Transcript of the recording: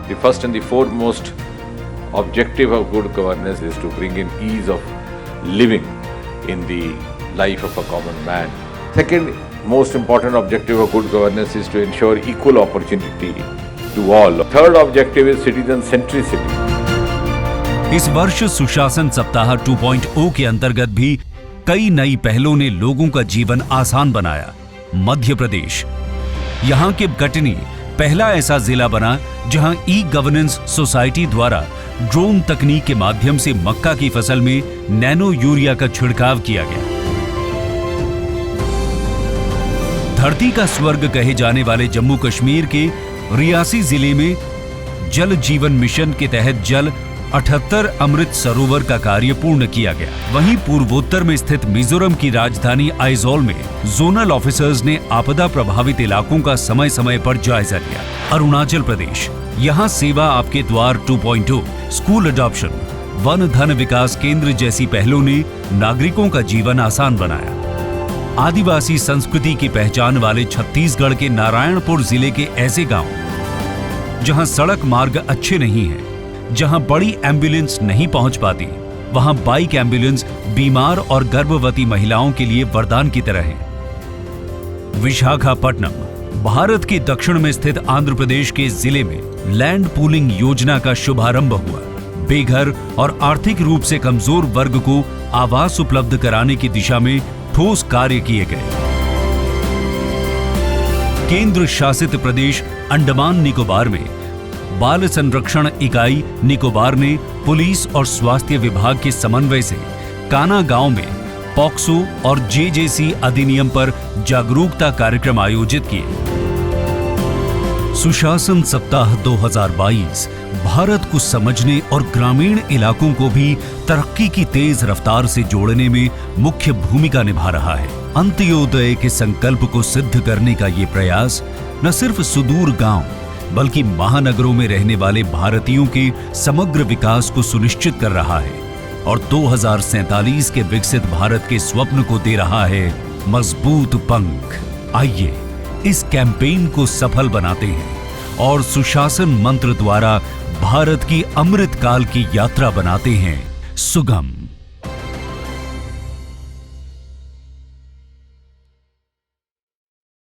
The first and the foremost objective of good governance is to bring in ease of living in the life of a common man. Second most important objective of good governance is to ensure equal opportunity to all. Third objective is citizen centricity. इस वर्ष सुशासन सप्ताह 2.0 के अंतर्गत भी कई नई पहलों ने लोगों का जीवन आसान बनाया। मध्य प्रदेश, यहाँ के कटनी पहला ऐसा जिला बना जहाँ ई गवर्नेंस सोसाइटी द्वारा ड्रोन तकनीक के माध्यम से मक्का की फसल में नैनो यूरिया का छिड़काव किया गया। धरती का स्वर्ग कहे जाने वाले जम्मू कश्मीर के रियासी जिले में जल जीवन मिशन के तहत जल 78 अमृत सरोवर का कार्य पूर्ण किया गया। वहीं पूर्वोत्तर में स्थित मिजोरम की राजधानी आइजोल में जोनल ऑफिसर्स ने आपदा प्रभावित इलाकों का समय समय पर जायजा लिया। अरुणाचल प्रदेश, यहाँ सेवा आपके द्वार 2.0, स्कूल अडॉप्शन, वन धन विकास केंद्र जैसी पहलों ने नागरिकों का जीवन आसान बनाया। आदिवासी संस्कृति की पहचान वाले छत्तीसगढ़ के नारायणपुर जिले के ऐसे गांव जहां सड़क मार्ग अच्छे नहीं हैं, जहां बड़ी एम्बुलेंस नहीं पहुंच पाती, वहां बाइक एम्बुलेंस बीमार और गर्भवती महिलाओं के लिए वरदान की तरह है। विशाखापट्टनम, भारत के दक्षिण में स्थित आंध्र प्रदेश के जिले में लैंड पूलिंग योजना का शुभारंभ हुआ। बेघर और आर्थिक रूप से कमजोर वर्ग को आवास उपलब्ध कराने की दिशा में ठोस कार्य किए गए। केंद्र शासित प्रदेश अंडमान निकोबार में बाल संरक्षण इकाई निकोबार ने पुलिस और स्वास्थ्य विभाग के समन्वय से काना गांव में पॉक्सो और जेजेसी अधिनियम पर जागरूकता कार्यक्रम आयोजित किए। सुशासन सप्ताह 2022 भारत को समझने और ग्रामीण इलाकों को भी तरक्की की तेज रफ्तार से जोड़ने में मुख्य भूमिका निभा रहा है। अंत्योदय के संकल्प को सिद्ध करने का ये प्रयास न सिर्फ सुदूर गांव बल्कि महानगरों में रहने वाले भारतीयों के समग्र विकास को सुनिश्चित कर रहा है और 2047 के विकसित भारत के स्वप्न को दे रहा है मजबूत पंख। आइए इस कैंपेन को सफल बनाते हैं और सुशासन मंत्र द्वारा भारत की अमृत काल की यात्रा बनाते हैं सुगम।